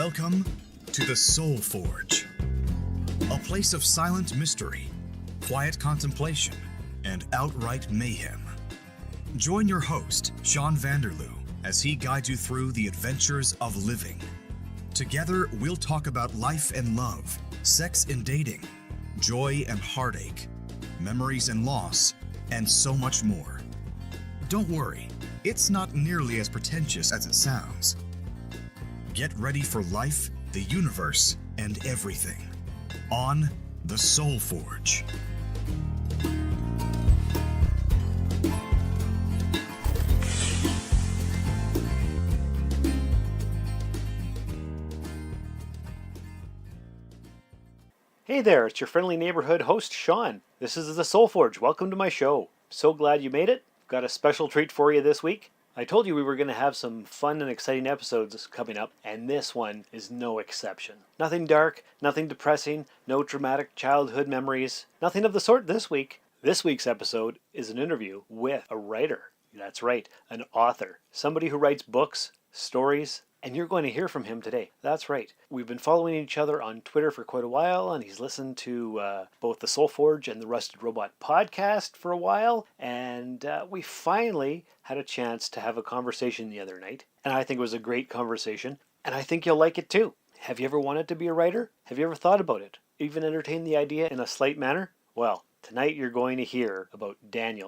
Welcome to the Soul Forge, a place of silent mystery, quiet contemplation, and outright mayhem. Join your host, Sean Vanderloo, as he guides you through the adventures of living. Together, we'll talk about life and love, sex and dating, joy and heartache, memories and loss, and so much more. Don't worry, it's not nearly as pretentious as it sounds. Get ready for life, the universe, and everything on the Soul Forge. Hey there, it's your friendly neighborhood host, Sean. This is the Soul Forge. Welcome to my show. So glad you made it. Got a special treat for you this week. I told you we were going to have some fun and exciting episodes coming up, and this one is no exception. Nothing dark, nothing depressing, no dramatic childhood memories, nothing of the sort this week. This week's episode is an interview with a writer. That's right, an author. Somebody who writes books, stories, and you're going to hear from him today. That's right. We've been following each other on Twitter for quite a while, and he's listened to both the Soul Forge and the Rusted Robot podcast for a while, and we finally had a chance to have a conversation the other night, and I think it was a great conversation, and I think you'll like it too. Have you ever wanted to be a writer? Have you ever thought about it? Even entertained the idea in a slight manner? Well, tonight you're going to hear about Danny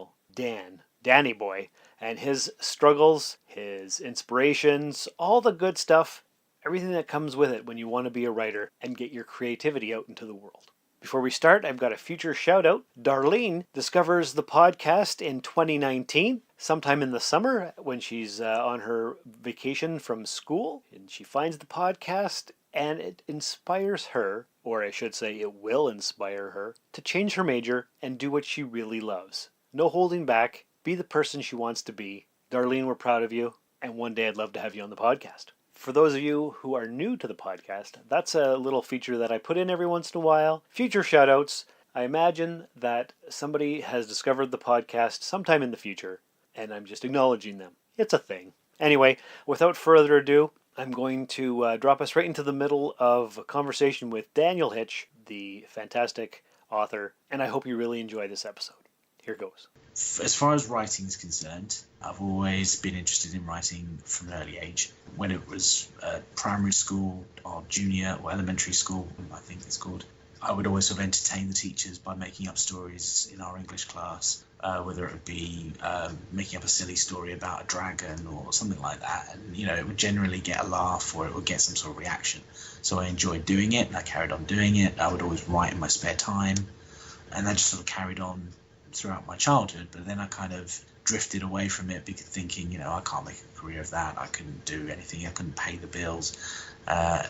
Boy, and his struggles, his inspirations, all the good stuff, everything that comes with it when you want to be a writer and get your creativity out into the world. Before we start, I've got a future shout out. Darlene discovers the podcast in 2019, sometime in the summer when she's on her vacation from school, and she finds the podcast and it inspires her, or I should say it will inspire her, to change her major and do what she really loves. No holding back. Be the person she wants to be. Darlene, we're proud of you, and one day I'd love to have you on the podcast. For those of you who are new to the podcast, that's a little feature that I put in every once in a while. Future shoutouts. I imagine that somebody has discovered the podcast sometime in the future, and I'm just acknowledging them. It's a thing. Anyway, without further ado, I'm going to drop us right into the middle of a conversation with Daniel Hitch, the fantastic author, and I hope you really enjoy this episode. Here goes. As far as writing is concerned, I've always been interested in writing from an early age. When it was primary school or junior or elementary school, I think it's called, I would always sort of entertain the teachers by making up stories in our English class, whether it would be making up a silly story about a dragon or something like that. And, you know, it would generally get a laugh or it would get some sort of reaction. So I enjoyed doing it and I carried on doing it. I would always write in my spare time, and that just sort of carried on throughout my childhood. But then I kind of drifted away from it because thinking, you know, I can't make a career of that. I couldn't do anything. I couldn't pay the bills.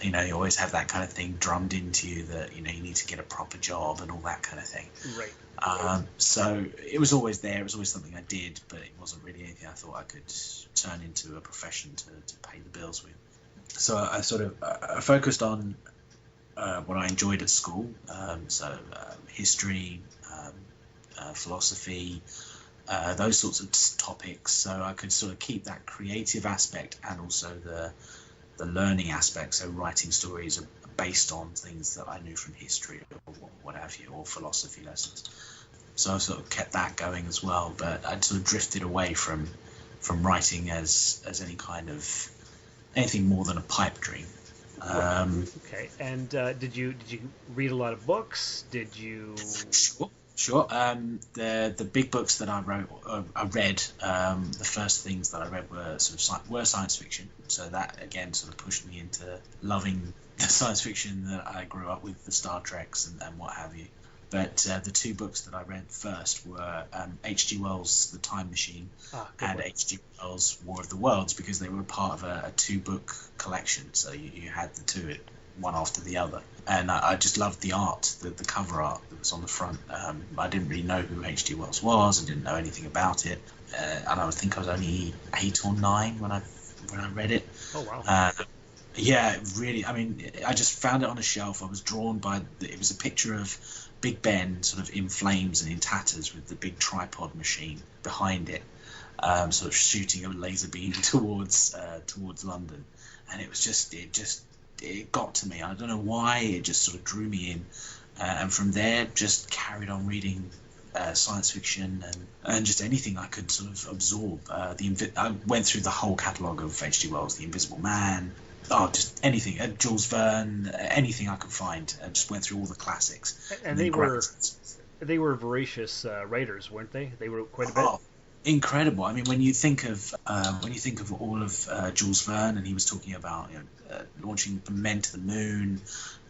You know, you always have that kind of thing drummed into you that, you know, you need to get a proper job and all that kind of thing. Right. So it was always there. It was always something I did, but it wasn't really anything I thought I could turn into a profession to pay the bills with. So I sort of focused on what I enjoyed at school. So history, philosophy, those sorts of topics, so I could sort of keep that creative aspect and also the learning aspect, so writing stories are based on things that I knew from history or what have you, or philosophy lessons. So I sort of kept that going as well, but I'd sort of drifted away from writing as anything more than a pipe dream. Okay, and did you read a lot of books? Did you? Sure. The big books that I read, the first things that I read were were science fiction. So that again sort of pushed me into loving the science fiction that I grew up with, the Star Treks and what have you. But the two books that I read first were H.G. Wells' The Time Machine and H.G. Wells' War of the Worlds, because they were part of a two-book collection. So you had the two, one after the other. And I just loved the art, the cover art that was on the front. I didn't really know who H.G. Wells was. I didn't know anything about it. And I think I was only 8 or 9 when I read it. Oh, wow. Yeah, really. I mean, I just found it on a shelf. I was drawn by it was a picture of Big Ben sort of in flames and in tatters with the big tripod machine behind it, sort of shooting a laser beam towards London. And it it got to me. I don't know why, it just sort of drew me in, and from there just carried on reading science fiction and just anything I could sort of absorb. I went through the whole catalogue of H.G. Wells, The Invisible Man, just anything, Jules Verne, anything I could find, and just went through all the classics. And they were voracious writers, weren't they? They wrote quite a bit. Oh, incredible! I mean, when you think of all of Jules Verne, and he was talking about launching men to the moon,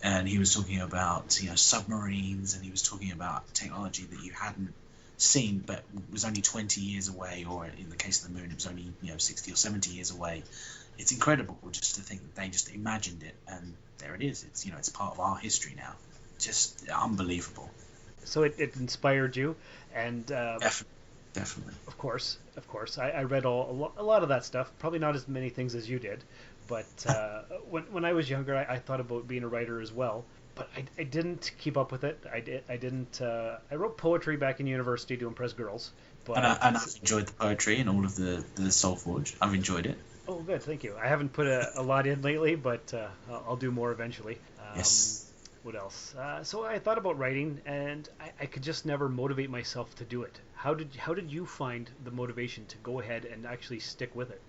and he was talking about submarines, and he was talking about technology that you hadn't seen but was only 20 years away, or in the case of the moon, it was only 60 or 70 years away. It's incredible just to think that they just imagined it, and there it is. It's it's part of our history now. Just unbelievable. So it inspired you, and Definitely. Of course. I read a lot of that stuff. Probably not as many things as you did, but when I was younger, I thought about being a writer as well. But I didn't keep up with it. I didn't. I wrote poetry back in university to impress girls. But and I've enjoyed the poetry and all of the Soul Forge. I've enjoyed it. Oh, good. Thank you. I haven't put a lot in lately, but I'll do more eventually. Yes. What else? So I thought about writing, and I could just never motivate myself to do it. How did you find the motivation to go ahead and actually stick with it?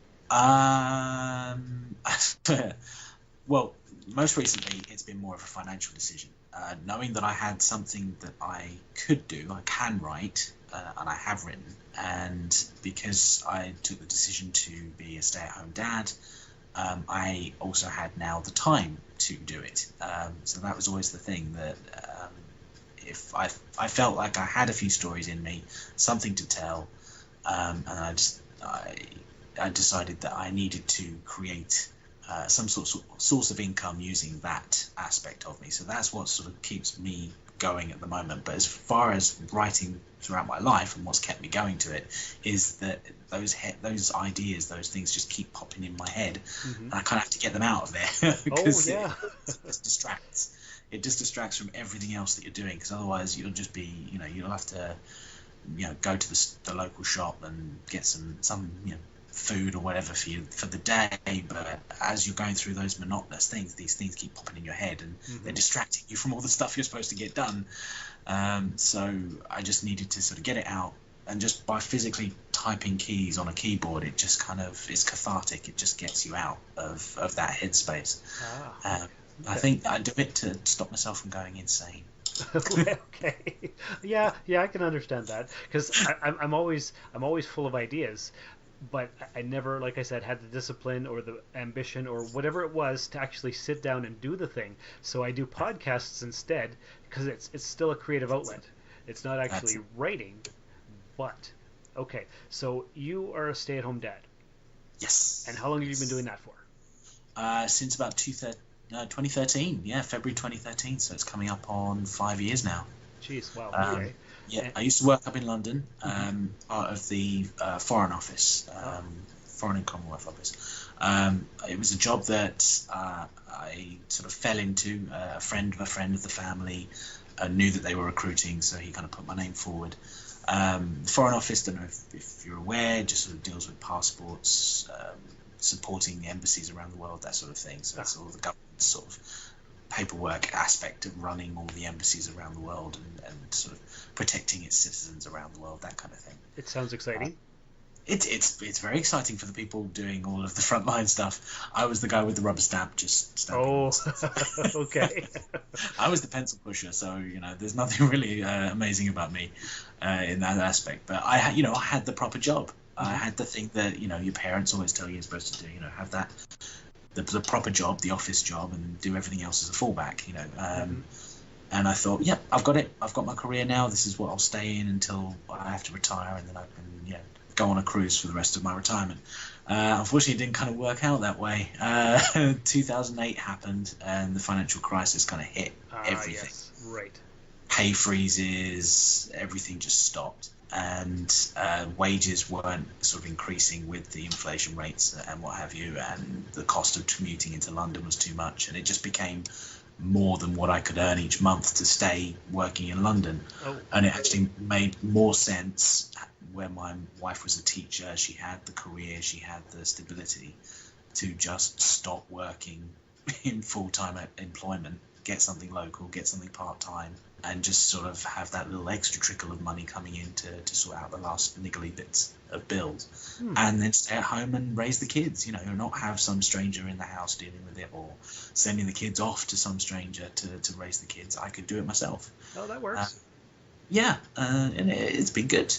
Well, most recently it's been more of a financial decision. Knowing that I had something that I could do, I can write, and I have written, and because I took the decision to be a stay-at-home dad, I also had now the time to do it. So that was always the thing, that if I felt like I had a few stories in me, something to tell, and I decided that I needed to create some source of income using that aspect of me. So that's what sort of keeps me going at the moment. But as far as writing throughout my life, and what's kept me going to it, is that those ideas, those things just keep popping in my head, and I kind of have to get them out of there because it distracts. It just distracts from everything else that you're doing, because otherwise you'll just be, you'll have to, go to the local shop and get some food or whatever for the day. But as you're going through those monotonous things, these things keep popping in your head, and they're distracting you from all the stuff you're supposed to get done. So I just needed to sort of get it out, and just by physically typing keys on a keyboard, it just kind of is cathartic. It just gets you out of that headspace. I think I do it to stop myself from going insane. Okay. Yeah, I can understand that, because I'm always full of ideas, but I never, like I said, had the discipline or the ambition or whatever it was to actually sit down and do the thing. So I do podcasts instead, because it's still a creative outlet. It's not actually writing, but okay. So you are a stay-at-home dad. Yes. And how long have you been doing that for? Since about 2013. Yeah, February 2013. So it's coming up on 5 years now. Jeez, wow. Okay. Yeah, I used to work up in London, part of the Foreign Office, Foreign and Commonwealth Office. It was a job that I sort of fell into. A friend of the family knew that they were recruiting, so he kind of put my name forward. The Foreign Office, don't know if you're aware, just sort of deals with passports, supporting embassies around the world, that sort of thing. So it's all the government sort of paperwork aspect of running all the embassies around the world, and sort of protecting its citizens around the world, that kind of thing. It sounds exciting. It's very exciting for the people doing all of the frontline stuff. I was the guy with the rubber stamp, just stamping. Okay. I was the pencil pusher, so there's nothing really amazing about me in that aspect. But I had the proper job. I had the thing that your parents always tell you you're supposed to do. Have that the proper job, the office job, and do everything else as a fallback. And I thought, yep, I've got it. I've got my career now. This is what I'll stay in until I have to retire, and then I can go on a cruise for the rest of my retirement. Unfortunately, it didn't kind of work out that way. 2008 happened, and the financial crisis kind of hit everything. Yes, right. Pay freezes, everything just stopped, and wages weren't sort of increasing with the inflation rates and what have you, and the cost of commuting into London was too much, and it just became more than what I could earn each month to stay working in London. And it actually made more sense where my wife was a teacher, she had the career, she had the stability, to just stop working in full-time employment, get something local, get something part-time, and just sort of have that little extra trickle of money coming in to sort out the last niggly bits of bills, and then stay at home and raise the kids, not have some stranger in the house dealing with it, or sending the kids off to some stranger to raise the kids. I could do it myself. Oh, that works. Yeah, and it's been good.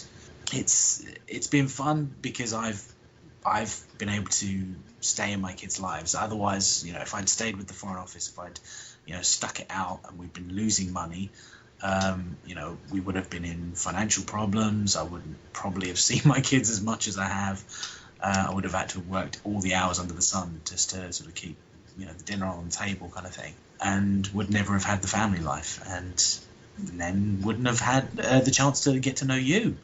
It's been fun because I've been able to stay in my kids' lives. Otherwise, if I'd stayed with the Foreign Office, if I'd stuck it out and we'd been losing money, we would have been in financial problems. I wouldn't probably have seen my kids as much as I have. I would have had to have worked all the hours under the sun just to sort of keep the dinner on the table kind of thing, and would never have had the family life, and then wouldn't have had the chance to get to know you,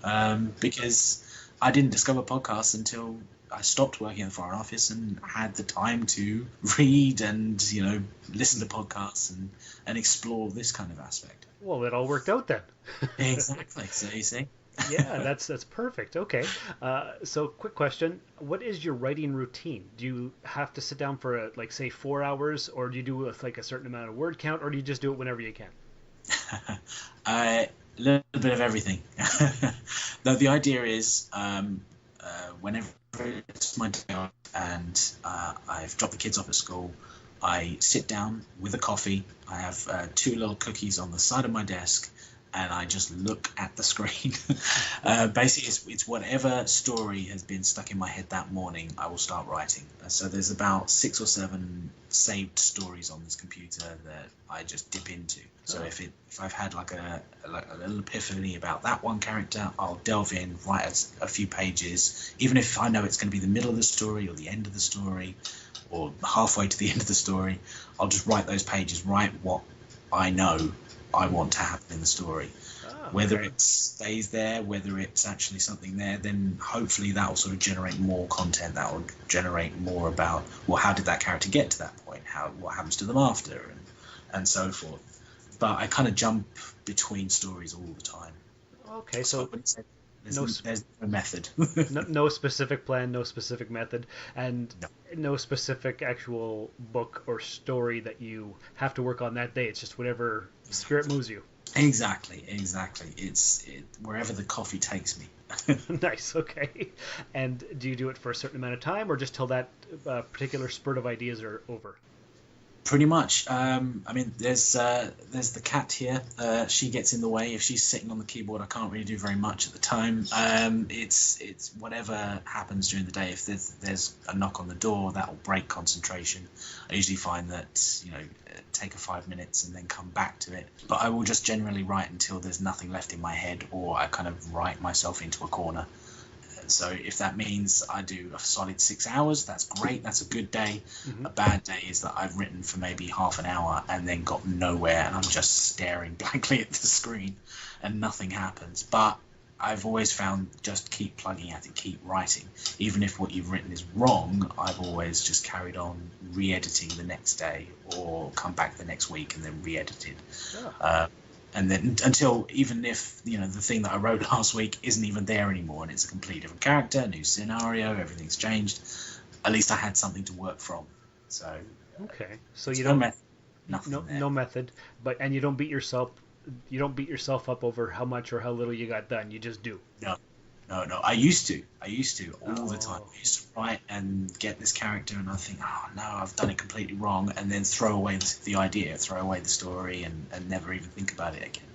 because I didn't discover podcasts until I stopped working in the Foreign Office and had the time to read and listen to podcasts and explore this kind of aspect. Well, it all worked out then. Exactly. So you see. Yeah, that's perfect. Okay. So quick question. What is your writing routine? Do you have to sit down for say 4 hours, or do you do with a certain amount of word count, or do you just do it whenever you can? A little bit of everything. No, the idea is whenever it's my day off and I've dropped the kids off at school, I sit down with a coffee. I have 2 little cookies on the side of my desk, and I just look at the screen. Basically, it's whatever story has been stuck in my head that morning, I will start writing. So there's about 6 or 7 saved stories on this computer that I just dip into. So if I've had a little epiphany about that one character, I'll delve in, write a few pages, even if I know it's going to be the middle of the story or the end of the story or halfway to the end of the story. I'll just write those pages, write what I know I want to happen in the story. Whether it stays there, whether it's actually something there, then hopefully that will sort of generate more content. That will generate more about, well, how did that character get to that point? What happens to them after, and so forth. But I kind of jump between stories all the time. Okay, so there's no method. no specific plan, no specific method, and no specific actual book or story that you have to work on that day. It's just whatever spirit moves you. Exactly. It's wherever the coffee takes me. Nice. Okay. And do you do it for a certain amount of time, or just till that particular spurt of ideas are over? Pretty much. I mean, there's the cat here. She gets in the way. If she's sitting on the keyboard, I can't really do very much at the time. It's whatever happens during the day. If there's a knock on the door, that will break concentration. I usually find that take a 5 minutes and then come back to it. But I will just generally write until there's nothing left in my head, or I kind of write myself into a corner. So if that means I do a solid 6 hours, that's great. That's a good day. Mm-hmm. A bad day is that I've written for maybe half an hour and then got nowhere, and I'm just staring blankly at the screen and nothing happens. But I've always found just keep plugging at it, keep writing. Even if what you've written is wrong, I've always just carried on re-editing the next day, or come back the next week and then re-edited. Yeah. And then until, even if the thing that I wrote last week isn't even there anymore and it's a completely different character, new scenario, everything's changed, at least I had something to work from. So okay, so you don't no method, and you don't beat yourself up over how much or how little you got done. You just do. No. I used to all the time. I used to write and get this character, and I think, oh no, I've done it completely wrong, and then throw away the idea, throw away the story, and never even think about it again.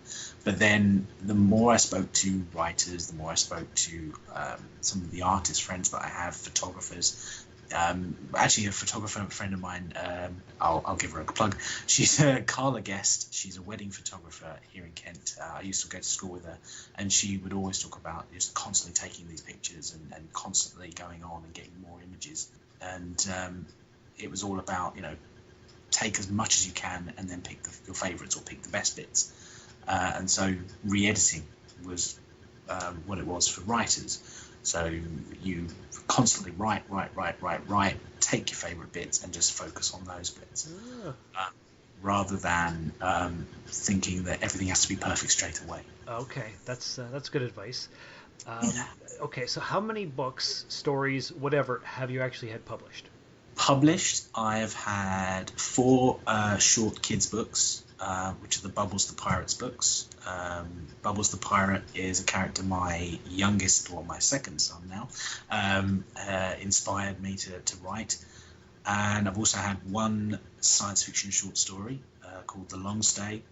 But then the more I spoke to writers, the more I spoke to some of the artist friends that I have, photographers. Actually, a photographer friend of mine, I'll give her a plug. She's Carla Guest. She's a wedding photographer here in Kent. I used to go to school with her, and she would always talk about just constantly taking these pictures and constantly going on and getting more images. And it was all about, take as much as you can and then pick your favorites or pick the best bits. And so re-editing was what it was for writers. So you constantly write, take your favorite bits and just focus on those bits, rather than thinking that everything has to be perfect straight away. Okay, that's good advice. Okay, so how many books, stories, whatever, have you actually had published? Published, I have had 4 short kids books, which are the Bubbles the Pirates books. Bubbles the Pirate is a character my youngest, or my second son now, inspired me to write. And I've also had 1 science fiction short story called The Long Stay,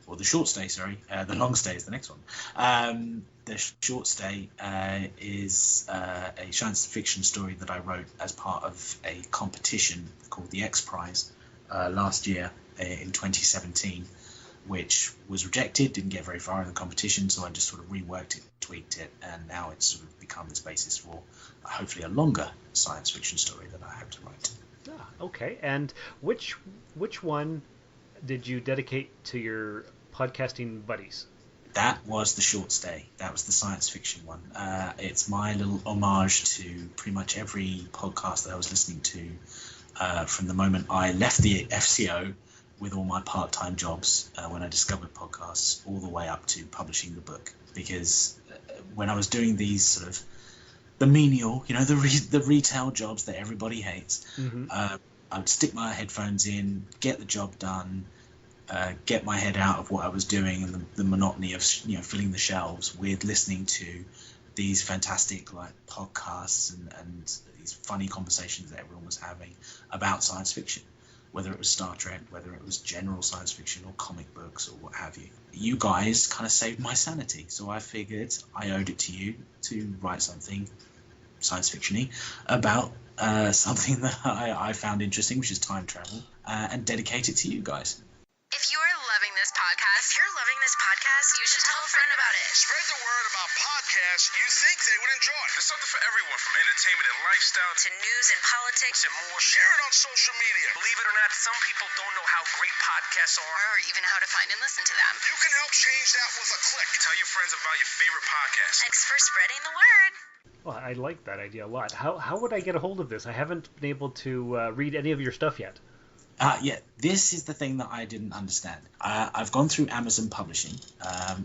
or The Short Stay, sorry. The Long Stay is the next one. The Short Stay is a science fiction story that I wrote as part of a competition called the X Prize last year in 2017, which was rejected, didn't get very far in the competition, so I just sort of reworked it, tweaked it, and now it's sort of become this basis for hopefully a longer science fiction story that I hope to write. Ah, okay. And which one did you dedicate to your podcasting buddies? That was The Short Stay. That was the science fiction one. It's my little homage to pretty much every podcast that I was listening to from the moment I left the FCO with all my part-time jobs when I discovered podcasts, all the way up to publishing the book. Because when I was doing these sort of the menial, the retail jobs that everybody hates, I would stick my headphones in, get the job done, get my head out of what I was doing and the monotony of filling the shelves with listening to these fantastic podcasts and these funny conversations that everyone was having about science fiction, whether it was Star Trek, whether it was general science fiction or comic books or what have you. You guys kind of saved my sanity, so I figured I owed it to you to write something science fiction-y about something that I found interesting, which is time travel, and dedicate it to you guys. If you are loving this podcast, you should tell a friend about it. Spread the word about podcasts you think they would enjoy. There's something for everyone, from entertainment and lifestyle To news and politics and more. Share it on social media. Believe it or not, some people don't know how great podcasts are. or even how to find and listen to them. You can help change that with a click. Tell your friends about your favorite podcast. Thanks for spreading the word. Well, I like that idea a lot. How would I get a hold of this? I haven't been able to read any of your stuff yet. This is the thing that I didn't understand. I've gone through Amazon Publishing.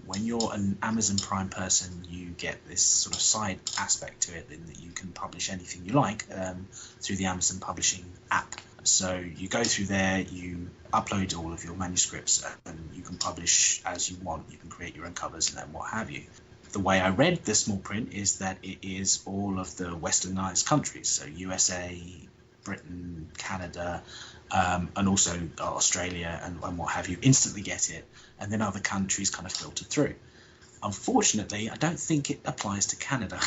When you're an Amazon Prime person, you get this sort of side aspect to it in that you can publish anything you like through the Amazon Publishing app. So you go through there, you upload all of your manuscripts, and you can publish as you want. You can create your own covers and what have you. The way I read the small print is that it is all of the westernized countries, so USA, Britain, Canada, and also Australia and what have you, instantly get it, and then other countries kind of filter through. Unfortunately, I don't think it applies to Canada.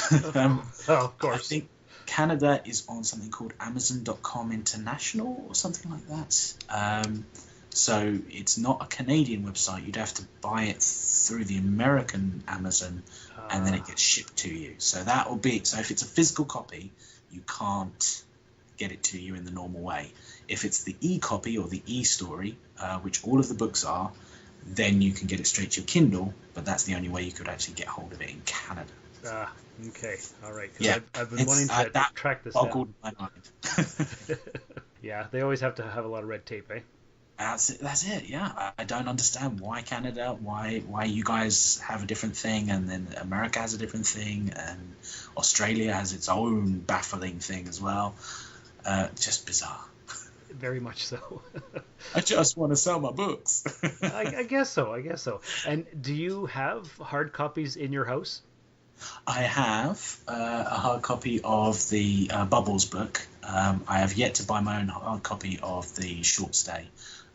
Of course. I think Canada is on something called Amazon.com International or something like that. So it's not a Canadian website. You'd have to buy it through the American Amazon, and then it gets shipped to you. So that will be, so if it's a physical copy, you can't get it to you in the normal way. If it's the e-copy or the e-story, which all of the books are, then you can get it straight to your Kindle, but that's the only way you could actually get hold of it in Canada. Okay, all right. Yeah, I've been wanting to that track this boggled down. my mind. Yeah, they always have to have a lot of red tape, eh? That's it. Yeah, I don't understand why Canada, why you guys have a different thing, and then America has a different thing, and Australia has its own baffling thing as well. Just bizarre. Very much so. I just want to sell my books. I guess so. And do you have hard copies in your house? I have a hard copy of the Bubbles book. I have yet to buy my own hard copy of the Short Stay.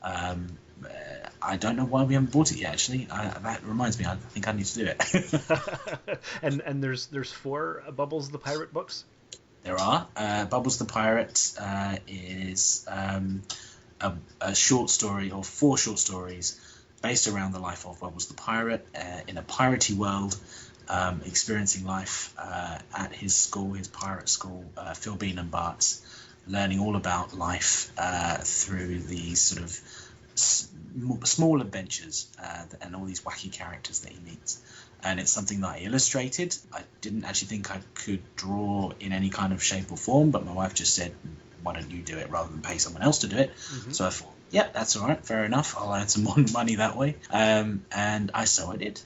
I don't know why we haven't bought it yet, actually. That reminds me, I think I need to do it. and there's 4 Bubbles the Pirate books? There are. Bubbles the Pirate is a short story, or 4 short stories, based around the life of Bubbles the Pirate in a piratey world, experiencing life at his school, his pirate school, Phil Bean and Bart's, learning all about life through these sort of small adventures and all these wacky characters that he meets. And it's something that I illustrated. I didn't actually think I could draw in any kind of shape or form, but my wife just said, why don't you do it rather than pay someone else to do it? Mm-hmm. So I thought, yeah, that's all right, fair enough. I'll earn some more money that way. And so I did.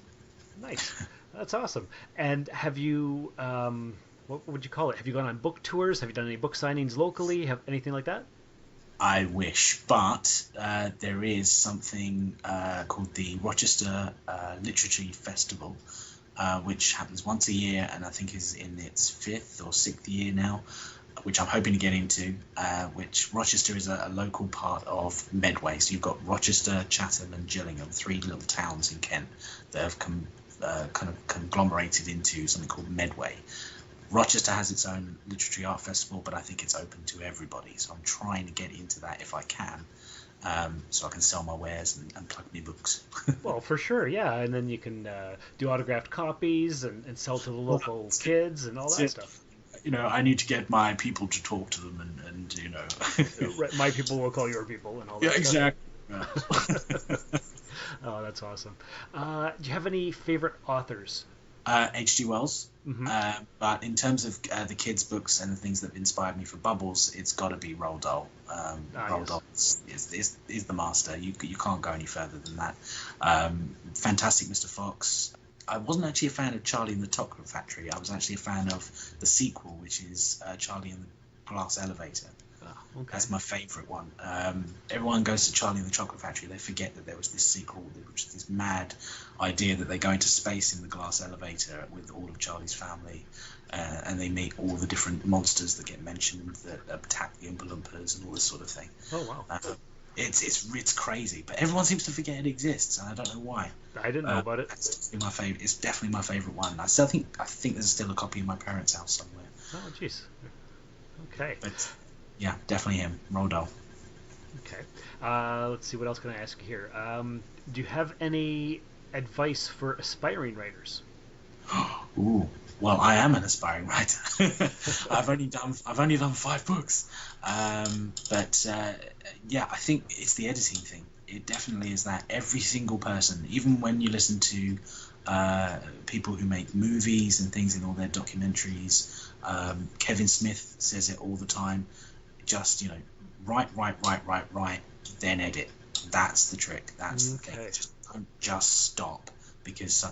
Nice. That's awesome. And have you what would you call it? Have you gone on book tours? Have you done any book signings locally? Have anything like that? I wish, but there is something called the Rochester Literature Festival, which happens once a year, and I think is in its 5th or 6th year now, which I'm hoping to get into. Which Rochester is a local part of Medway, so you've got Rochester, Chatham, and Gillingham, 3 little towns in Kent that have kind of conglomerated into something called Medway. Rochester has its own literary art festival, but I think it's open to everybody. So I'm trying to get into that if I can, so I can sell my wares and plug my books. Well, for sure, yeah. And then you can do autographed copies and sell to the local kids and all that stuff. I need to get my people to talk to them and My people will call your people and all that yeah, stuff. exactly. Oh, that's awesome. Do you have any favorite authors? H.G. Wells. Mm-hmm. But in terms of the kids' books and the things that have inspired me for Bubbles, it's got to be Roald Dahl. Roald Dahl is the master. You can't go any further than that. Fantastic Mr. Fox. I wasn't actually a fan of Charlie and the Chocolate Factory. I was actually a fan of the sequel, which is Charlie and the Glass Elevator. Oh, okay. That's my favourite one. Everyone goes to Charlie and the Chocolate Factory. They forget that there was this sequel, which is this mad idea that they go into space in the glass elevator with all of Charlie's family, and they meet all the different monsters that get mentioned that attack the Oompa Loompas and all this sort of thing. Oh, wow. It's crazy, but everyone seems to forget it exists, and I don't know why. I didn't know about it. It's my favorite. It's definitely my favorite one. I think there's still a copy in my parents' house somewhere. Oh, jeez. Okay. But yeah, definitely him, Roald Dahl. Okay. Let's see, what else can I ask you here? Do you have any advice for aspiring writers? Ooh, well, I am an aspiring writer. I've only done 5 books, but yeah, I think it's the editing thing. It definitely is that. Every single person, even when you listen to people who make movies and things in all their documentaries, Kevin Smith says it all the time. Just write, then edit. That's the trick. That's the thing. Just stop, because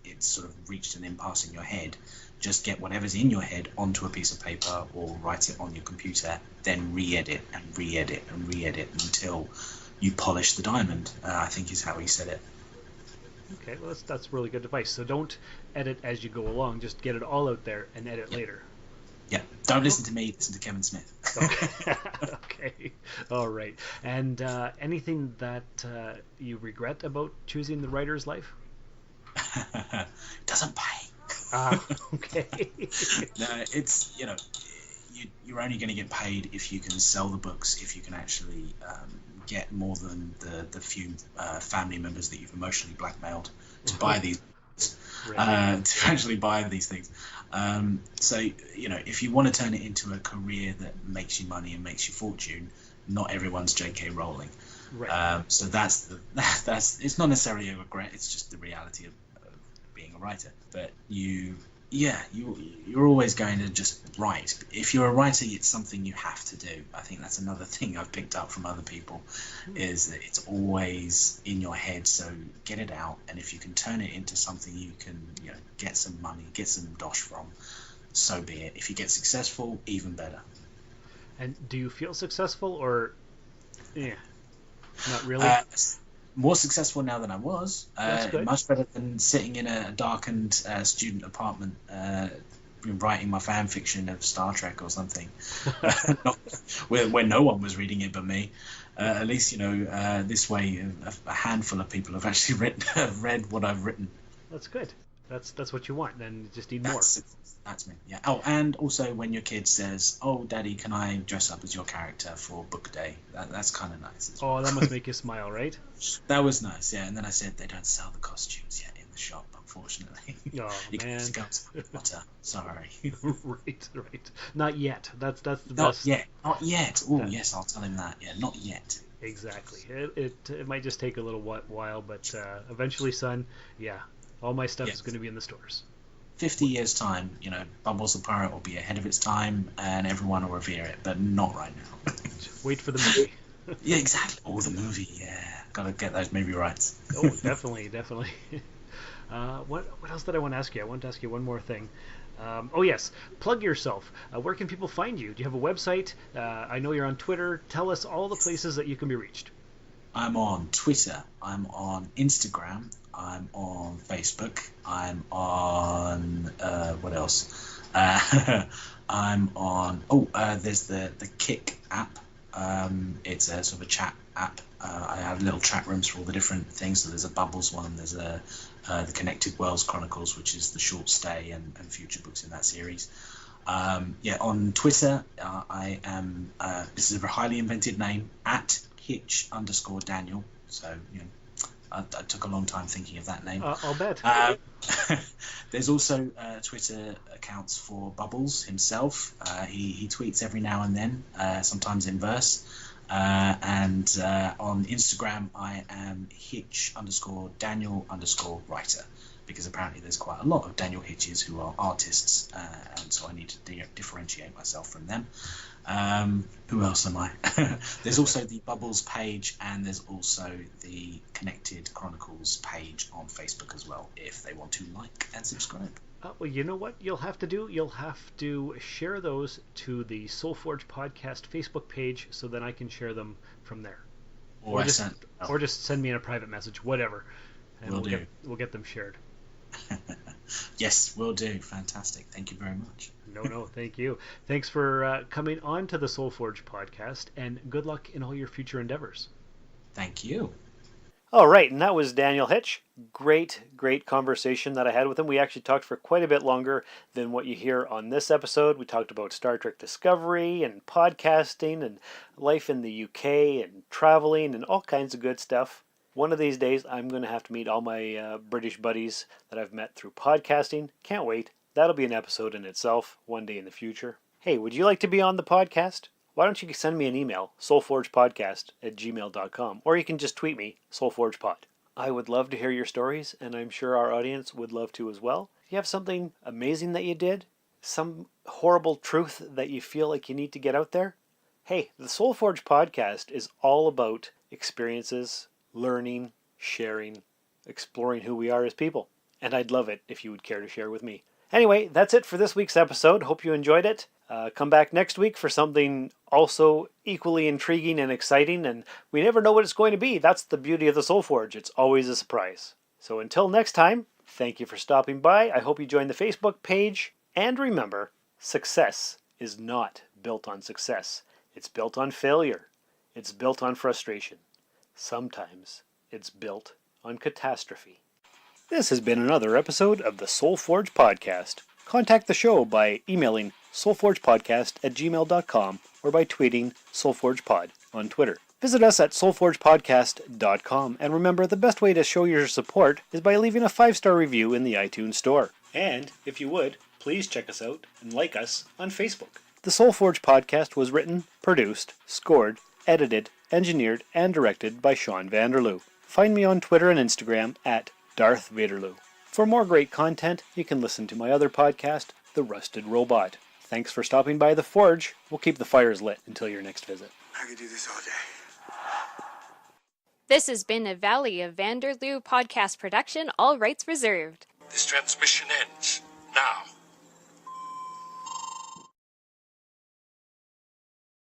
it's sort of reached an impasse in your head. Just get whatever's in your head onto a piece of paper or write it on your computer, then re-edit and re-edit and re-edit until you polish the diamond, I think is how he said it. Okay, well, that's really good advice. So don't edit as you go along. Just get it all out there and edit later. Yeah, don't listen to me, listen to Kevin Smith. Okay. Okay, all right. And anything that you regret about choosing the writer's life? Doesn't pay. Okay. No, it's, you're only going to get paid if you can sell the books, if you can actually get more than the few family members that you've emotionally blackmailed to buy these, to actually buy these things. So, if you want to turn it into a career that makes you money and makes you fortune, not everyone's J.K. Rowling. Right. So that's it's not necessarily a regret. It's just the reality of being a writer. But you're always going to just write. If you're a writer, it's something you have to do. I think that's another thing I've picked up from other people, is that it's always in your head. So get it out, and if you can turn it into something you can, get some money, get some dosh from, so be it. If you get successful, even better. And do you feel successful, or not really? More successful now than I was. That's good. Much better than sitting in a darkened student apartment writing my fan fiction of Star Trek or something, where no one was reading it but me. At least this way a handful of people have actually read what I've written. That's good. That's what you want. Then you just need more. That's me. Yeah. Oh, and also when your kid says, "Oh, Daddy, can I dress up as your character for book day?" That's kind of nice. Oh, that must make you smile, right? That was nice. Yeah. And then I said they don't sell the costumes yet in the shop, unfortunately. Oh, you can man. just go to Potter. Sorry. Right. Not yet. That's the Not best. Not yet. Oh, yes, I'll tell him that. Yeah, not yet. Exactly. It might just take a little while, but eventually, son, yeah, all my stuff is going to be in the stores. 50 years' time, Bubbles the Pirate will be ahead of its time and everyone will revere it, but not right now. Wait for the movie. Yeah, exactly. Oh, the movie, yeah. Gotta get those movie rights. Oh, definitely. What else did I want to ask you? I want to ask you one more thing. Oh yes, plug yourself. Where can people find you? Do you have a website? I know you're on Twitter. Tell us all the places that you can be reached. I'm on Twitter. I'm on Instagram. I'm on Facebook. I'm on what else? I'm on. There's the Kick app. It's a sort of a chat app. I have little chat rooms for all the different things. So there's a Bubbles one. There's the Connected Worlds Chronicles, which is the short stay and future books in that series. On Twitter, I am. This is a highly invented name, at Hitch_Daniel. So I took a long time thinking of that name. I'll bet. There's also Twitter accounts for Bubbles himself. He tweets every now and then, sometimes in verse. And on Instagram, I am Hitch_Daniel_writer, because apparently there's quite a lot of Daniel Hitches who are artists, and so I need to differentiate myself from them. Who else am I? There's also the Bubbles page, and there's also the Connected Chronicles page on Facebook as well, if they want to like and subscribe. Well, you know what you'll have to do? You'll have to share those to the Soulforge Podcast Facebook page, so then I can share them from there. Or just send me in a private message, whatever, and we'll get them shared. Yes, will do. Fantastic. Thank you very much. No, thank you. Thanks for coming on to the Soulforge Podcast, and good luck in all your future endeavors. Thank you. All right, and that was Daniel Hitch. Great conversation that I had with him. We actually talked for quite a bit longer than what you hear on this episode. We talked about Star Trek Discovery and podcasting and life in the UK and traveling and all kinds of good stuff. One of these days, I'm going to have to meet all my British buddies that I've met through podcasting. Can't wait. That'll be an episode in itself one day in the future. Hey, would you like to be on the podcast? Why don't you send me an email, soulforgepodcast@gmail.com, or you can just tweet me, soulforgepod. I would love to hear your stories, and I'm sure our audience would love to as well. If you have something amazing that you did, some horrible truth that you feel like you need to get out there, hey, the Soulforge Podcast is all about experiences, learning, sharing, exploring who we are as people. And I'd love it if you would care to share with me. Anyway, that's it for this week's episode. Hope you enjoyed it. Come back next week for something also equally intriguing and exciting, and we never know what it's going to be. That's the beauty of the Soulforge. It's always a surprise. So until next time, thank you for stopping by. I hope you join the Facebook page. And remember, success is not built on success. It's built on failure. It's built on frustration. Sometimes it's built on catastrophe. This has been another episode of the Soulforge Podcast. Contact the show by emailing soulforgepodcast@gmail.com or by tweeting soulforgepod on Twitter. Visit us at soulforgepodcast.com, and remember, the best way to show your support is by leaving a 5-star review in the iTunes Store. And, if you would, please check us out and like us on Facebook. The Soulforge Podcast was written, produced, scored, edited, engineered, and directed by Sean Vanderloo. Find me on Twitter and Instagram at Darth Vaderloo. For more great content, you can listen to my other podcast, The Rusted Robot. Thanks for stopping by the Forge. We'll keep the fires lit until your next visit. I could do this all day. This has been a Valley of Vanderloo podcast production, all rights reserved. This transmission ends now.